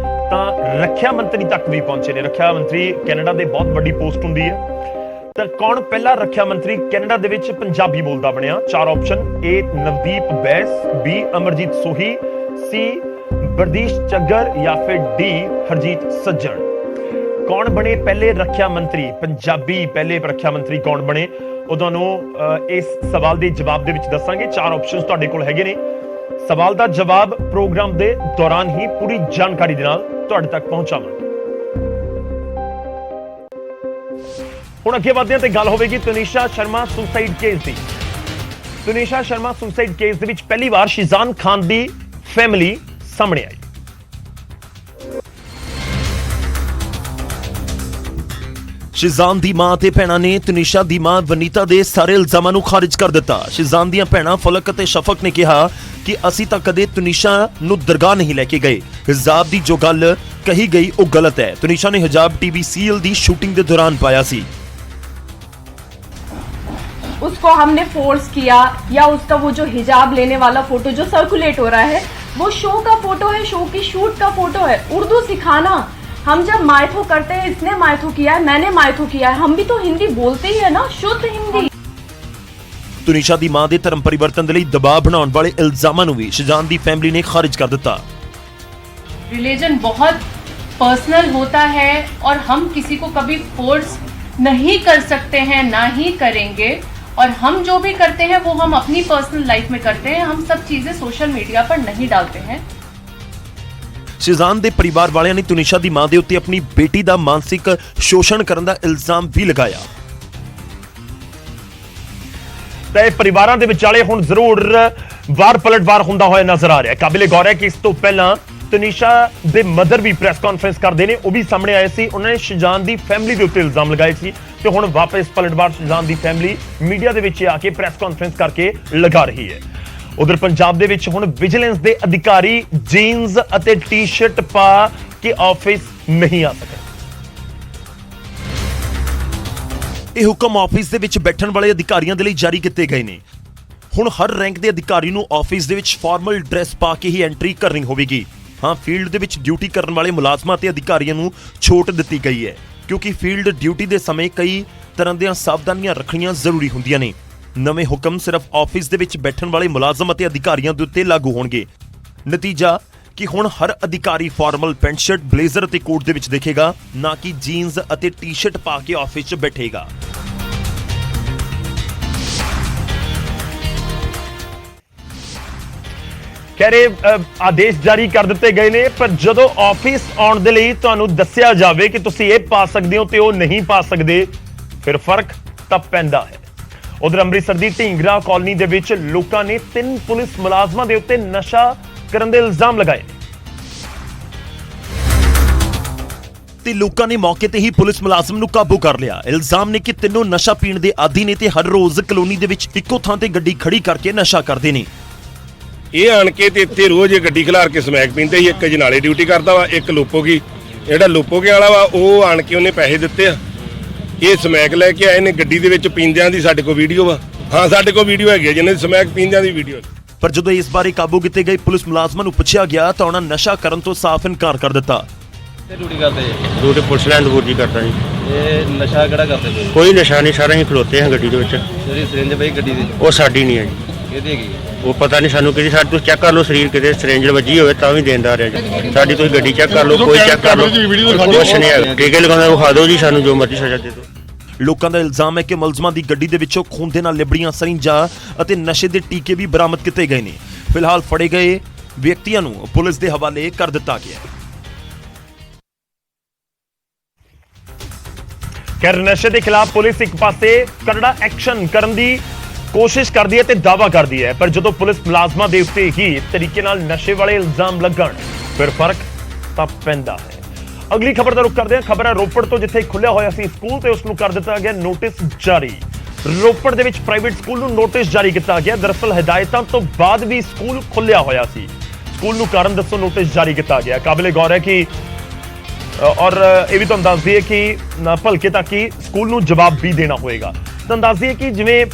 ਤਾਂ ਰੱਖਿਆ ਮੰਤਰੀ ਤੱਕ ਵੀ ਪਹੁੰਚੇ ਨੇ। ਰੱਖਿਆ ਮੰਤਰੀ ਕੈਨੇਡਾ ਦੇ ਬਹੁਤ ਵੱਡੀ ਪੋਸਟ ਹੁੰਦੀ ਹੈ। ਤਾਂ ਕੌਣ ਪਹਿਲਾ ਰੱਖਿਆ ਮੰਤਰੀ ਕੈਨੇਡਾ ਦੇ ਵਿੱਚ ਪੰਜਾਬੀ ਬੋਲਦਾ ਬਣਿਆ? 4 option. A Navdeep Bains, B Amarjeet Sohi, C Bardish Chagger, ਜਾਂ ਫਿਰ D ਹਰਜੀਤ ਸੱਜਣ। ਕੌਣ ਬਣੇ ਪਹਿਲੇ ਰੱਖਿਆ ਮੰਤਰੀ? ਪੰਜਾਬੀ ਪਹਿਲੇ ਰੱਖਿਆ ਮੰਤਰੀ ਕੌਣ ਬਣੇ? ਉਹ ਤੁਹਾਨੂੰ ਇਸ ਸਵਾਲ ਦੇ ਜਵਾਬ ਦੇ ਵਿੱਚ ਦੱਸਾਂਗੇ। 4 ਆਪਸ਼ਨਸ ਤੁਹਾਡੇ ਕੋਲ ਹੈਗੇ ਨੇ। ਸਵਾਲ ਦਾ ਜਵਾਬ ਪ੍ਰੋਗਰਾਮ ਦੇ ਦੌਰਾਨ ਹੀ ਪੂਰੀ ਜਾਣਕਾਰੀ ਦੇ ਨਾਲ ਤੁਹਾਡੇ ਤੱਕ ਪਹੁੰਚਾਵਾਂਗੇ। ਹੁਣ ਅੱਗੇ ਵਧਦੇ ਹਾਂ ਤੇ ਗੱਲ ਹੋਵੇਗੀ ਤਨੀਸ਼ਾ ਸ਼ਰਮਾ ਸੁਸਾਈਡ ਕੇਸ ਦੀ। ਤਨੀਸ਼ਾ ਸ਼ਰਮਾ ਸੁਸਾਈਡ ਕੇਸ ਦੇ ਵਿੱਚ ਪਹਿਲੀ ਵਾਰ ਸ਼ਿਜ਼ਾਨ ਖਾਨ ਦੀ ਫੈਮਿਲੀ ਸਾਹਮਣੇ ਆਈ। ਸ਼ਿਜ਼ਾਨ ਦੀ ਮਾਂ ਤੇ ਭੈਣਾਂ ਨੇ ਤਨੀਸ਼ਾ ਦੀ ਮਾਂ ਵਨੀਤਾ ਦੇ ਸਾਰੇ ਇਲਜ਼ਾਮਾਂ ਨੂੰ ਖਾਰਿਜ ਕਰ ਦਿੱਤਾ। ਸ਼ਿਜ਼ਾਨ ਦੀਆਂ ਭੈਣਾਂ ਫਲਕ ਅਤੇ ਸ਼ਫਕ ਨੇ ਕਿਹਾ ਕਿ ਅਸੀਂ ਤਾਂ ਕਦੇ ਤਨੀਸ਼ਾ ਨੂੰ ਦਰਗਾਹ ਨਹੀਂ ਲੈ ਕੇ ਗਏ। ਹਿਜਾਬ ਦੀ ਜੋ ਗੱਲ ਕਹੀ ਗਈ ਉਹ ਗਲਤ ਹੈ। ਤਨੀਸ਼ਾ ਨੇ ਹਿਜਾਬ ਟੀਵੀ ਸੀਰੀਅਲ ਦੀ ਸ਼ੂਟਿੰਗ ਦੇ ਦੌਰਾਨ ਪਾਇਆ ਸੀ। उसको हमने फोर्स किया या उसका वो जो हिजाब लेने वाला फोटो जो सर्कुलेट हो रहा है वो शो का फोटो है, शो की शूट का फोटो है। उर्दू सिखाना, हम जब मायथो करते हैं, इसने मायथो किया है, मैंने मायथो किया है, हम भी तो हिंदी बोलते ही है ना, शुद्ध हिंदी। ਤਨੀਸ਼ਾ ਦੀ ਮਾਂ ਦੇ ਧਰਮ ਪਰਿਵਰਤਨ ਦੇ ਲਈ ਦਬਾਅ ਬਣਾਉਣ ਵਾਲੇ ਇਲਜ਼ਾਮਾਂ ਨੂੰ ਵੀ ਸ਼ਿਜ਼ਾਨ ਦੀ ਫੈਮਿਲੀ ਨੇ ਖਾਰਿਜ ਕਰ ਦਿੱਤਾ। रिलीजन बहुत पर्सनल होता है और हम किसी को कभी फोर्स नहीं कर सकते हैं, ना ही करेंगे। और हम जो भी करते हैं वो हम अपनी पर्सनल लाइफ में करते हैं, हम सब चीजें सोशल मीडिया पर नहीं डालते हैं। ਸ਼ਿਜ਼ਾਨ ਦੇ ਪਰਿਵਾਰ ਵਾਲਿਆਂ ਨੇ ਤਨੀਸ਼ਾ ਦੀ ਮਾਂ ਦੇ ਉੱਤੇ ਆਪਣੀ ਬੇਟੀ ਦਾ ਮਾਨਸਿਕ ਸ਼ੋਸ਼ਣ ਕਰਨ ਦਾ ਇਲਜ਼ਾਮ ਵੀ ਲਗਾਇਆ। ਤੇ ਪਰਿਵਾਰਾਂ ਦੇ ਵਿਚਾਲੇ ਹੁਣ ਜ਼ਰੂਰ ਵਾਰ ਪਲਟਵਾਰ ਹੁੰਦਾ ਹੋਇਆ ਨਜ਼ਰ ਆ ਰਿਹਾ। ਕਾਬਿਲੇ ਗੌਰ ਹੈ ਕਿ ਇਸ ਤੋਂ ਪਹਿਲਾਂ ਤਨੀਸ਼ਾ ਦੇ ਮਦਰ ਵੀ ਪ੍ਰੈਸ ਕਾਨਫਰੰਸ ਕਰਦੇ ਨੇ, ਉਹ ਵੀ ਸਾਹਮਣੇ ਆਏ ਸੀ। ਉਹਨਾਂ ਨੇ ਸ਼ਿਜ਼ਾਨ ਦੀ ਫੈਮਿਲੀ ਦੇ ਉੱਤੇ ਇਲਜ਼ਾਮ ਲਗਾਏ ਸੀ ਤੇ ਹੁਣ ਵਾਪਸ ਪਲਟਵਾਰ ਸ਼ਿਜ਼ਾਨ ਦੀ ਫੈਮਿਲੀ ਮੀਡੀਆ ਦੇ ਵਿੱਚ ਆ ਕੇ ਪ੍ਰੈਸ ਕਾਨਫਰੰਸ ਕਰਕੇ ਲਗਾ ਰਹੀ ਹੈ। ਉਧਰ ਪੰਜਾਬ ਦੇ ਵਿੱਚ ਹੁਣ ਵਿਜੀਲੈਂਸ ਦੇ ਅਧਿਕਾਰੀ ਜੀਨਸ ਅਤੇ ਟੀ-ਸ਼ਰਟ ਪਾ ਕੇ ਆਫਿਸ ਨਹੀਂ ਆ ਸਕਦੇ। ਇਹ ਹੁਕਮ ਆਫਿਸ ਦੇ ਵਿੱਚ ਬੈਠਣ ਵਾਲੇ ਅਧਿਕਾਰੀਆਂ ਦੇ ਲਈ ਜਾਰੀ ਕੀਤੇ ਗਏ ਨੇ। ਹੁਣ ਹਰ ਰੈਂਕ ਦੇ ਅਧਿਕਾਰੀ ਨੂੰ ਆਫਿਸ ਦੇ ਵਿੱਚ ਫਾਰਮਲ ਡਰੈਸ ਪਾ ਕੇ ਹੀ ਐਂਟਰੀ ਕਰਨੀ ਹੋਵੇਗੀ। ਹਾਂ, ਫੀਲਡ ਦੇ ਵਿੱਚ ਡਿਊਟੀ ਕਰਨ ਵਾਲੇ ਮੁਲਾਜ਼ਮਾਂ ਤੇ ਅਧਿਕਾਰੀਆਂ ਨੂੰ ਛੋਟ ਦਿੱਤੀ ਗਈ ਹੈ ਕਿਉਂਕਿ ਫੀਲਡ ਡਿਊਟੀ ਦੇ ਸਮੇਂ ਕਈ ਤਰ੍ਹਾਂ ਦੀਆਂ ਸਾਵਧਾਨੀਆਂ ਰੱਖਣੀਆਂ ਜ਼ਰੂਰੀ ਹੁੰਦੀਆਂ ਨੇ। ਨਵੇਂ ਹੁਕਮ ਸਿਰਫ ਆਫਿਸ ਦੇ ਵਿੱਚ ਬੈਠਣ ਵਾਲੇ ਮੁਲਾਜ਼ਮ ਅਤੇ ਅਧਿਕਾਰੀਆਂ ਦੇ ਉੱਤੇ ਲਾਗੂ ਹੋਣਗੇ। ਨਤੀਜਾ ਕਿ ਹੁਣ ਹਰ ਅਧਿਕਾਰੀ ਫਾਰਮਲ ਪੈਂਟ ਸ਼ਰਟ, ਬਲੇਜ਼ਰ ਅਤੇ ਕੋਟ ਦੇ ਵਿੱਚ ਦਿਖੇਗਾ, ਨਾ ਕਿ ਜੀਨਸ ਅਤੇ ਟੀ-ਸ਼ਰਟ ਪਾ ਕੇ ਆਫਿਸ 'ਚ ਬੈਠੇਗਾ। ਕਹਿ ਰਹੇ ਆਦੇਸ਼ ਜਾਰੀ ਕਰ ਦਿੱਤੇ ਗਏ ਨੇ, ਪਰ ਜਦੋਂ ਆਫਿਸ ਆਉਣ ਦੇ ਲਈ ਤੁਹਾਨੂੰ ਦੱਸਿਆ ਜਾਵੇ ਕਿ ਤੁਸੀਂ ਇਹ ਪਾ ਸਕਦੇ ਹੋ ਤੇ ਉਹ ਨਹੀਂ ਪਾ ਸਕਦੇ, ਫਿਰ ਫਰਕ ਤਾਂ ਪੈਂਦਾ ਹੈ। ਉਧਰ ਅੰਮ੍ਰਿਤਸਰ ਦੀ ਢੀਂਗਰਾ ਕਾਲੋਨੀ ਦੇ ਵਿੱਚ ਲੋਕਾਂ ਨੇ 3 ਪੁਲਿਸ ਮੁਲਾਜ਼ਮਾਂ ਦੇ ਉੱਤੇ ਨਸ਼ਾ ਕਰਨ ਦੇ ਇਲਜ਼ਾਮ ਲਗਾਏ ਤੇ ਲੋਕਾਂ ਨੇ ਮੌਕੇ ਤੇ ਹੀ ਪੁਲਿਸ ਮੁਲਾਜ਼ਮ ਨੂੰ ਕਾਬੂ ਕਰ ਲਿਆ। ਇਲਜ਼ਾਮ ਨੇ ਕਿ ਤਿੰਨੋਂ ਨਸ਼ਾ ਪੀਣ ਦੇ ਆਦੀ ਨੇ ਤੇ ਹਰ ਰੋਜ਼ ਕਲੋਨੀ ਦੇ ਵਿੱਚ ਇੱਕੋ ਥਾਂ ਤੇ ਗੱਡੀ ਖੜੀ ਕਰਕੇ ਨਸ਼ਾ ਕਰਦੇ ਨੇ। ਇਹ ਆਣ ਕੇ ਤੇ ਇੱਥੇ ਰੋਜ਼ ਇਹ ਗੱਡੀ ਖਿਲਾਰ ਕੇ ਸਮੈਕ ਪੀਂਦੇ ਸੀ। ਇੱਕ ਜਨਾਲੇ ਡਿਊਟੀ ਕਰਦਾ ਵਾ, ਇੱਕ ਲੋਪੋਗੀ। ਜਿਹੜਾ ਲੋਪੋਗੇ ਵਾਲਾ ਵਾ ਉਹ ਆਣ ਕੇ ਉਹਨੇ ਪੈਸੇ ਦਿੱਤੇ ਆ, ਇਹ ਸਮੈਕ ਲੈ ਕੇ ਆਏ ਨੇ ਗੱਡੀ ਦੇ ਵਿੱਚ ਪੀਂਦਿਆਂ ਦੀ। ਸਾਡੇ ਕੋਲ ਵੀਡੀਓ ਵਾ, ਹਾਂ ਸਾਡੇ ਕੋਲ ਵੀਡੀਓ ਹੈਗੀ ਜਿਹਨਾਂ ਦੀ ਸਮੈਕ ਪੀਂਦਿਆਂ ਦੀ ਵੀਡੀਓ। ਪਰ ਜਦੋਂ ਇਸ ਬਾਰੇ ਕਾਬੂ ਕੀਤੇ ਗਏ ਪੁਲਿਸ ਮੁਲਾਜ਼ਮਾਂ ਨੂੰ ਪੁੱਛਿਆ ਗਿਆ ਤਾਂ ਉਹਨਾਂ ਨਸ਼ਾ ਕਰਨ ਤੋਂ ਸਾਫ਼ ਇਨਕਾਰ ਕਰ ਦਿੱਤਾ। ਤੇ ਡਿਊਟੀ ਕਰਦੇ ਜੀ? ਡਿਊਟੀ ਪੁਲਿਸ ਲੈਂਡ ਬੋਰਡ ਕਰਦਾ ਜੀ। ਇਹ ਨਸ਼ਾ ਕਿਹੜਾ ਕਰਦੇ ਜੀ? ਕੋਈ ਨਸ਼ਾ ਨਹੀਂ, ਸਾਰਾ ਹੀ ਖਲੋਤੇ ਹਾਂ ਗੱਡੀ ਦੇ ਵਿੱਚ। ਜਿਹੜੀ ਸਿਰਿੰਜ ਪਈ ਗੱਡੀ ਦੀ ਉਹ ਸਾਡੀ ਨਹੀਂ ਹੈ ਜੀ। ਕਿਹਦੀ ਹੈਗੀ? ਉਹ ਪਤਾ ਨਹੀਂ ਸਾਨੂੰ ਕਿਹਦੀ। ਸਾਡੇ ਤੁਸੀਂ ਚੈੱਕ ਕਰ ਲਓ, ਸਰੀਰ ਕਿਤੇ ਸਿਰਿੰਜ ਵੱਜੀ ਹੋਵੇ ਤਾਂ ਵੀ ਦੇਣਦਾਰ ਹੈ ਜੀ। ਸਾਡੀ ਤੁਸੀਂ ਗੱਡੀ ਚੈੱਕ ਕਰ ਲਓ, ਕੋਈ ਚੈੱਕ ਕਰ ਲਓ, ਕੁਛ ਨਹੀਂ ਹੈ। ਟੀਕੇ ਲਗਾਉਣਾ ਵਿਖਾ ਦਿਓ ਜੀ, ਸਾਨੂੰ ਜੋ ਮਰਜ਼ੀ ਸਜ਼ਾ ਦੇ ਦਿਓ। ਲੋਕਾਂ ਦਾ ਇਲਜ਼ਾਮ ਹੈ ਕਿ ਮੁਲਜ਼ਮਾਂ ਦੀ ਗੱਡੀ ਦੇ ਵਿੱਚੋਂ ਖੂਨ ਦੇ ਨਾਲ ਲਿਬੜੀਆਂ ਸਰਿੰਜਾਂ ਅਤੇ ਨਸ਼ੇ ਦੇ ਟੀਕੇ ਵੀ ਬਰਾਮਦ ਕੀਤੇ ਗਏ ਨੇ। ਫਿਲਹਾਲ ਫੜੇ ਗਏ ਵਿਅਕਤੀਆਂ ਨੂੰ ਪੁਲਿਸ ਦੇ ਹਵਾਲੇ ਕਰ ਦਿੱਤਾ ਗਿਆ ਹੈ। ਕਰ ਨਸ਼ੇ ਦੇ ਖਿਲਾਫ ਪੁਲਿਸ ਇੱਕ ਪਾਸੇ ਕਰੜਾ ਐਕਸ਼ਨ ਕਰਨ ਦੀ ਕੋਸ਼ਿਸ਼ ਕਰਦੀ ਹੈ ਤੇ ਦਾਅਵਾ ਕਰਦੀ ਹੈ, ਪਰ ਜਦੋਂ ਪੁਲਿਸ ਮੁਲਾਜ਼ਮਾਂ ਦੇ ਉੱਤੇ ਹੀ ਇਸ ਤਰੀਕੇ ਨਾਲ ਨਸ਼ੇ ਵਾਲੇ ਇਲਜ਼ਾਮ ਲੱਗਣ ਫਿਰ ਫਰਕ ਤਾਂ ਪੈਂਦਾ ਹੈ। ਅਗਲੀ ਖਬਰ ਦਾ ਰੁਖ ਕਰਦੇ ਹਾਂ। ਖਬਰ ਹੈ ਰੋਪੜ ਤੋਂ, ਜਿੱਥੇ ਖੁੱਲਿਆ ਹੋਇਆ ਸੀ ਸਕੂਲ ਤੇ ਉਸ ਨੂੰ ਕਰ ਦਿੱਤਾ ਗਿਆ ਨੋਟਿਸ ਜਾਰੀ। ਰੋਪੜ ਦੇ ਵਿੱਚ ਪ੍ਰਾਈਵੇਟ ਸਕੂਲ ਨੂੰ ਨੋਟਿਸ ਜਾਰੀ ਕੀਤਾ ਗਿਆ। ਦਰਅਸਲ ਹਦਾਇਤਾਂ ਤੋਂ ਬਾਅਦ ਵੀ ਸਕੂਲ ਖੁੱਲਿਆ ਹੋਇਆ ਸੀ। ਸਕੂਲ ਨੂੰ ਕਾਰਨ ਦੱਸੋ ਨੋਟਿਸ ਜਾਰੀ ਕੀਤਾ ਗਿਆ। ਕਾਬਿਲੇ ਗੌਰ ਹੈ ਕਿ ਔਰ ਇਹ ਵੀ ਤੁਹਾਨੂੰ ਦੱਸ ਦਈਏ ਕਿ ਭਲਕੇ ਤੱਕ ਹੀ ਸਕੂਲ ਨੂੰ ਜਵਾਬ ਵੀ ਦੇਣਾ ਹੋਏਗਾ। ਤੁਹਾਨੂੰ ਦੱਸ ਦਈਏ ਕਿ ਜਿਵੇਂ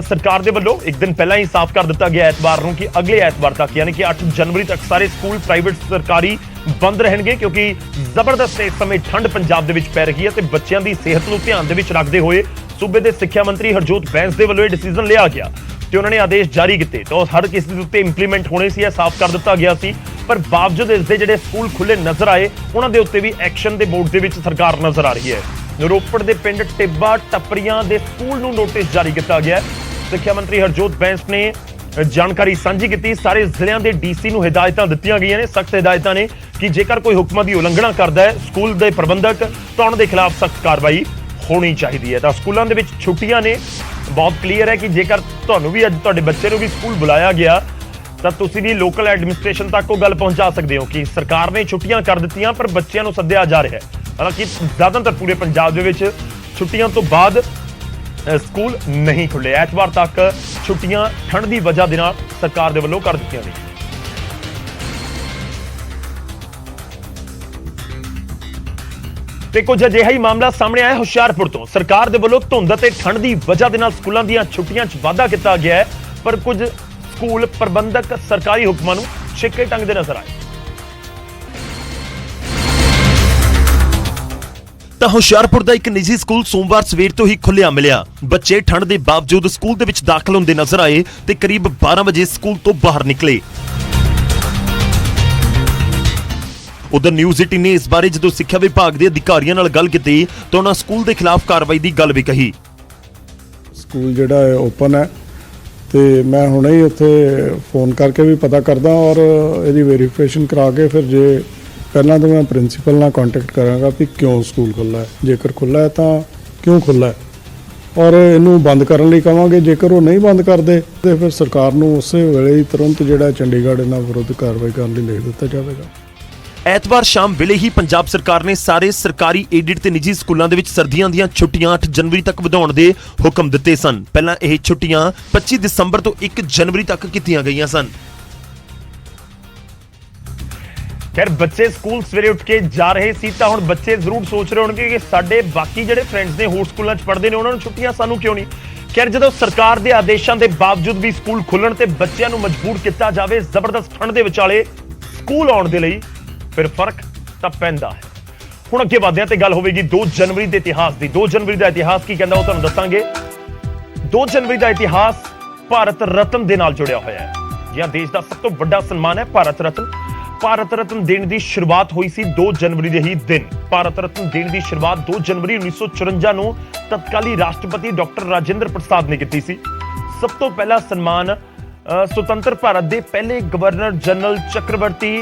ਸਰਕਾਰ ਦੇ ਵੱਲੋਂ ਇੱਕ ਦਿਨ ਪਹਿਲਾਂ ਹੀ ਸਾਫ਼ ਕਰ ਦਿੱਤਾ ਗਿਆ ਐਤਵਾਰ ਨੂੰ ਕਿ ਅਗਲੇ ਐਤਵਾਰ ਤੱਕ ਯਾਨੀ ਕਿ 8 ਜਨਵਰੀ ਤੱਕ ਸਾਰੇ ਸਕੂਲ ਪ੍ਰਾਈਵੇਟ ਸਰਕਾਰੀ ਬੰਦ ਰਹਿਣਗੇ, ਕਿਉਂਕਿ ਜ਼ਬਰਦਸਤ ਇਸ ਸਮੇਂ ਠੰਡ ਪੰਜਾਬ ਦੇ ਵਿੱਚ ਪੈ ਰਹੀ ਹੈ ਤੇ ਬੱਚਿਆਂ ਦੀ ਸਿਹਤ ਨੂੰ ਧਿਆਨ ਦੇ ਵਿੱਚ ਰੱਖਦੇ ਹੋਏ ਸੂਬੇ ਦੇ ਸਿੱਖਿਆ ਮੰਤਰੀ ਹਰਜੋਤ ਬੈਂਸ ਦੇ ਵੱਲੋਂ ਇਹ ਡਿਸੀਜਨ ਲਿਆ ਗਿਆ ਤੇ ਉਹਨਾਂ ਨੇ ਆਦੇਸ਼ ਜਾਰੀ ਕੀਤੇ ਤਾਂ ਹਰ ਕਿਸੇ ਦੇ ਉੱਤੇ ਇੰਪਲੀਮੈਂਟ ਹੋਣੇ ਸੀ। ਇਹ ਸਾਫ਼ ਕਰ ਦਿੱਤਾ ਗਿਆ ਸੀ, ਪਰ ਬਾਵਜੂਦ ਇਸ ਦੇ ਜਿਹੜੇ ਸਕੂਲ ਖੁੱਲੇ ਨਜ਼ਰ ਆਏ ਉਹਨਾਂ ਦੇ ਉੱਤੇ ਵੀ ਐਕਸ਼ਨ ਦੇ ਮੋਡ ਦੇ ਵਿੱਚ ਸਰਕਾਰ ਨਜ਼ਰ ਆ ਰਹੀ ਹੈ। ਰੋਪੜ ਦੇ ਪਿੰਡ ਟਿੱਬਾ ਟੱਪਰੀਆਂ ਦੇ ਸਕੂਲ ਨੂੰ ਨੋਟਿਸ ਜਾਰੀ ਕੀਤਾ ਗਿਆ। ਸਿੱਖਿਆ ਮੰਤਰੀ ਹਰਜੋਤ ਬੈਂਸ ਨੇ ਜਾਣਕਾਰੀ ਸਾਂਝੀ ਕੀਤੀ। ਸਾਰੇ ਜ਼ਿਲ੍ਹਿਆਂ ਦੇ ਡੀਸੀ ਨੂੰ ਹਦਾਇਤਾਂ ਦਿੱਤੀਆਂ ਗਈਆਂ ਨੇ, ਸਖਤ ਹਦਾਇਤਾਂ ਨੇ ਕਿ ਜੇਕਰ ਕੋਈ ਹੁਕਮਾਂ ਦੀ ਉਲੰਘਣਾ ਕਰਦਾ ਹੈ ਸਕੂਲ ਦੇ ਪ੍ਰਬੰਧਕ ਤਾਂ ਉਹਨਾਂ ਦੇ ਖਿਲਾਫ ਸਖਤ ਕਾਰਵਾਈ ਹੋਣੀ ਚਾਹੀਦੀ ਹੈ। ਤਾਂ ਸਕੂਲਾਂ ਦੇ ਵਿੱਚ ਛੁੱਟੀਆਂ ਨੇ, ਬਹੁਤ ਕਲੀਅਰ ਹੈ ਕਿ ਜੇਕਰ ਤੁਹਾਨੂੰ ਵੀ ਅੱਜ ਤੁਹਾਡੇ ਬੱਚੇ ਨੂੰ ਵੀ ਸਕੂਲ ਬੁਲਾਇਆ ਗਿਆ ਤਾਂ ਤੁਸੀਂ ਵੀ ਲੋਕਲ ਐਡਮਿਨਿਸਟ੍ਰੇਸ਼ਨ ਤੱਕ ਉਹ ਗੱਲ ਪਹੁੰਚਾ ਸਕਦੇ ਹੋ ਕਿ ਸਰਕਾਰ ਨੇ ਛੁੱਟੀਆਂ ਕਰ ਦਿੱਤੀਆਂ ਪਰ ਬੱਚਿਆਂ ਨੂੰ ਸੱਦਿਆ ਜਾ ਰਿਹਾ ਹੈ। ਹਾਲਾਂਕਿ ਜ਼ਿਆਦਾਤਰ ਪੂਰੇ ਪੰਜਾਬ ਦੇ ਵਿੱਚ ਛੁੱਟੀਆਂ ਤੋਂ ਬਾਅਦ ਸਕੂਲ ਨਹੀਂ ਖੁੱਲੇ। ਐਤਵਾਰ ਤੱਕ ਛੁੱਟੀਆਂ ਠੰਡ ਦੀ ਵਜ੍ਹਾ ਦੇ ਨਾਲ ਸਰਕਾਰ ਦੇ ਵੱਲੋਂ ਕਰ ਦਿੱਤੀਆਂ ਗਈਆਂ। ਤੇ ਕੁਝ ਅਜਿਹਾ ਹੀ ਮਾਮਲਾ ਸਾਹਮਣੇ ਆਇਆ ਹੁਸ਼ਿਆਰਪੁਰ ਤੋਂ। ਸਰਕਾਰ ਦੇ ਵੱਲੋਂ ਧੁੰਦ ਅਤੇ ਠੰਡ ਦੀ ਵਜ੍ਹਾ ਦੇ ਨਾਲ ਸਕੂਲਾਂ ਦੀਆਂ ਛੁੱਟੀਆਂ 'ਚ ਵਾਧਾ ਕੀਤਾ ਗਿਆ ਹੈ, ਪਰ ਕੁਝ ਸਕੂਲ ਪ੍ਰਬੰਧਕ ਸਰਕਾਰੀ ਹੁਕਮਾਂ ਨੂੰ ਛਿੱਕੇ ਟੰਗਦੇ ਨਜ਼ਰ ਆਏ। ਤਾਂ ਹੁਸ਼ਿਆਰਪੁਰ ਦਾ ਇੱਕ ਨਿੱਜੀ ਸਕੂਲ ਸੋਮਵਾਰ ਸਵੇਰ ਤੋਂ ਹੀ ਖੁੱਲਿਆ ਮਿਲਿਆ। ਬੱਚੇ ਠੰਡ ਦੇ ਬਾਵਜੂਦ ਸਕੂਲ ਦੇ ਵਿੱਚ ਦਾਖਲ ਹੁੰਦੇ ਨਜ਼ਰ ਆਏ ਤੇ ਕਰੀਬ 12 ਵਜੇ ਸਕੂਲ ਤੋਂ ਬਾਹਰ ਨਿਕਲੇ। ਉਧਰ ਨਿਊਜ਼ 18 ਨੇ ਇਸ ਬਾਰੇ ਜਦੋਂ ਸਿੱਖਿਆ ਵਿਭਾਗ ਦੇ ਅਧਿਕਾਰੀਆਂ ਨਾਲ ਗੱਲ ਕੀਤੀ ਤਾਂ ਉਹਨਾਂ ਸਕੂਲ ਦੇ ਖਿਲਾਫ ਕਾਰਵਾਈ ਦੀ ਗੱਲ ਵੀ ਕਹੀ। ਸਕੂਲ ਜਿਹੜਾ ਹੈ ਓਪਨ ਹੈ ਤੇ ਮੈਂ ਹੁਣੇ ਹੀ ਉੱਥੇ ਫੋਨ ਕਰਕੇ ਵੀ ਪਤਾ ਕਰਦਾ ਔਰ ਇਹਦੀ ਵੈਰੀਫਿਕੇਸ਼ਨ ਕਰਾ ਕੇ ਫਿਰ ਜੇ ਪਹਿਲਾਂ ਤਾਂ ਮੈਂ ਪ੍ਰਿੰਸੀਪਲ ਨਾਲ ਕੰਟੈਕਟ ਕਰਾਂਗਾ ਕਿ ਕਿਉਂ ਸਕੂਲ ਖੁੱਲ੍ਹਾ ਹੈ, ਜੇਕਰ ਖੁੱਲ੍ਹਾ ਹੈ ਤਾਂ ਕਿਉਂ ਖੁੱਲ੍ਹਾ ਹੈ ਔਰ ਇਹਨੂੰ ਬੰਦ ਕਰਨ ਲਈ ਕਹਾਂਗੇ। ਜੇਕਰ ਉਹ ਨਹੀਂ ਬੰਦ ਕਰਦੇ ਤੇ ਫਿਰ ਸਰਕਾਰ ਨੂੰ ਉਸੇ ਵੇਲੇ ਹੀ ਤੁਰੰਤ ਜਿਹੜਾ ਚੰਡੀਗੜ੍ਹ ਇਹਨਾਂ ਵਿਰੁੱਧ ਕਾਰਵਾਈ ਕਰਨ ਲਈ ਲਿਖ ਦਿੱਤਾ ਜਾਵੇਗਾ। ਐਤਵਾਰ ਸ਼ਾਮ ਵੇਲੇ ਹੀ ਪੰਜਾਬ ਸਰਕਾਰ ਨੇ ਸਾਰੇ ਸਰਕਾਰੀ ਏਡਿਡ ਤੇ ਨਿੱਜੀ ਸਕੂਲਾਂ ਦੇ ਵਿੱਚ ਸਰਦੀਆਂ ਦੀਆਂ ਛੁੱਟੀਆਂ 8 ਜਨਵਰੀ ਤੱਕ ਵਧਾਉਣ ਦੇ ਹੁਕਮ ਦਿੱਤੇ ਸਨ। ਪਹਿਲਾਂ ਇਹ ਛੁੱਟੀਆਂ 25 ਦਸੰਬਰ ਤੋਂ 1 ਜਨਵਰੀ ਤੱਕ ਕੀਤੀਆਂ ਗਈਆਂ ਸਨ। ਖੈਰ ਬੱਚੇ ਸਕੂਲ ਸਵੇਰੇ ਉੱਠ ਕੇ ਜਾ ਰਹੇ ਸੀ ਤਾਂ ਹੁਣ ਬੱਚੇ ਜ਼ਰੂਰ ਸੋਚ ਰਹੇ ਹੋਣਗੇ ਕਿ ਸਾਡੇ ਬਾਕੀ ਜਿਹੜੇ ਫਰੈਂਡਸ ਨੇ ਹੋਰ ਸਕੂਲਾਂ 'ਚ ਪੜ੍ਹਦੇ ਨੇ ਉਹਨਾਂ ਨੂੰ ਛੁੱਟੀਆਂ ਸਾਨੂੰ ਕਿਉਂ ਨਹੀਂ। ਖੈਰ ਜਦੋਂ ਸਰਕਾਰ ਦੇ ਆਦੇਸ਼ਾਂ ਦੇ ਬਾਵਜੂਦ ਵੀ ਸਕੂਲ ਖੁੱਲਣ ਤੇ ਬੱਚਿਆਂ ਨੂੰ ਮਜਬੂਰ ਕੀਤਾ ਜਾਵੇ ਜ਼ਬਰਦਸਤ ਠੰਡ ਦੇ ਵਿਚਾਲੇ ਸਕੂਲ ਆਉਣ ਦੇ ਲਈ, ਫਿਰ ਫਰਕ ਤਾਂ ਪੈਂਦਾ ਹੈ। ਹੁਣ ਅੱਗੇ ਵਧਦੇ ਹਾਂ ਤੇ ਗੱਲ ਹੋਵੇਗੀ 2 ਜਨਵਰੀ ਦੇ ਇਤਿਹਾਸ ਦੀ। 2 ਜਨਵਰੀ ਦਾ ਇਤਿਹਾਸ ਕੀ ਕਹਿੰਦਾ ਉਹ ਤੁਹਾਨੂੰ ਦੱਸਾਂਗੇ। 2 ਜਨਵਰੀ ਦਾ ਇਤਿਹਾਸ ਭਾਰਤ ਰਤਨ ਦੇ ਨਾਲ ਜੁੜਿਆ ਹੋਇਆ ਹੈ। ਜੀ ਹਾਂ, ਦੇਸ਼ ਦਾ ਸਭ ਤੋਂ ਵੱਡਾ ਸਨਮਾਨ ਹੈ ਭਾਰਤ ਰਤਨ। ਭਾਰਤ ਰਤਨ ਦੇਣ ਦੀ ਸ਼ੁਰੂਆਤ ਹੋਈ ਸੀ 2 ਜਨਵਰੀ ਦੇ ਹੀ ਦਿਨ। ਭਾਰਤ ਰਤਨ ਦੇਣ ਦੀ ਸ਼ੁਰੂਆਤ 2 ਜਨਵਰੀ 1954 ਨੂੰ ਤਤਕਾਲੀ ਰਾਸ਼ਟਰਪਤੀ ਡਾਕਟਰ ਰਾਜਿੰਦਰ ਪ੍ਰਸਾਦ ਨੇ ਕੀਤੀ ਸੀ। ਸਭ ਤੋਂ ਪਹਿਲਾ ਸਨਮਾਨ ਸੁਤੰਤਰ ਭਾਰਤ ਦੇ ਪਹਿਲੇ ਗਵਰਨਰ ਜਨਰਲ ਚੱਕਰਵਰਤੀ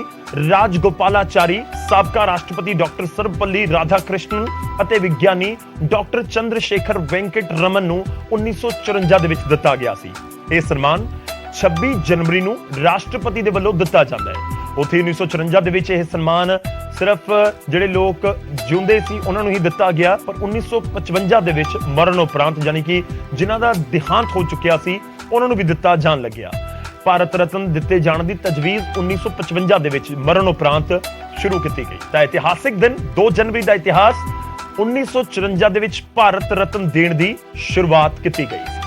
ਰਾਜਗੋਪਾਲਾਚਾਰੀ, ਸਾਬਕਾ ਰਾਸ਼ਟਰਪਤੀ ਡਾਕਟਰ ਸਰਵਪੱਲੀ ਰਾਧਾਕ੍ਰਿਸ਼ਨਨ ਅਤੇ ਵਿਗਿਆਨੀ ਡਾਕਟਰ ਚੰਦਰ ਸ਼ੇਖਰ ਵੈਂਕਟ ਰਮਨ ਨੂੰ 1954 ਦੇ ਵਿੱਚ ਦਿੱਤਾ ਗਿਆ ਸੀ। ਇਹ ਸਨਮਾਨ 26 ਜਨਵਰੀ ਨੂੰ ਰਾਸ਼ਟਰਪਤੀ ਦੇ ਵੱਲੋਂ ਦਿੱਤਾ ਜਾਂਦਾ ਹੈ। ਉੱਥੇ 1954 ਦੇ ਵਿੱਚ ਇਹ ਸਨਮਾਨ ਸਿਰਫ ਜਿਹੜੇ ਲੋਕ ਜਿਉਂਦੇ ਸੀ ਉਹਨਾਂ ਨੂੰ ਹੀ ਦਿੱਤਾ ਗਿਆ, ਪਰ 1955 ਦੇ ਵਿੱਚ ਮਰਨ ਉਪਰੰਤ ਯਾਨੀ ਕਿ ਜਿਨ੍ਹਾਂ ਦਾ ਦੇਹਾਂਤ ਹੋ ਚੁੱਕਿਆ ਸੀ ਉਹਨਾਂ ਨੂੰ ਵੀ ਦਿੱਤਾ ਜਾਣ ਲੱਗਿਆ। ਭਾਰਤ ਰਤਨ ਦਿੱਤੇ ਜਾਣ ਦੀ ਤਜਵੀਜ਼ 1955 ਦੇ ਵਿੱਚ ਮਰਨ ਉਪਰੰਤ ਸ਼ੁਰੂ ਕੀਤੀ ਗਈ। ਤਾਂ ਇਤਿਹਾਸਿਕ ਦਿਨ 2 ਜਨਵਰੀ ਦਾ ਇਤਿਹਾਸ 1954 ਦੇ ਵਿੱਚ ਭਾਰਤ ਰਤਨ ਦੇਣ ਦੀ ਸ਼ੁਰੂਆਤ ਕੀਤੀ ਗਈ ਸੀ।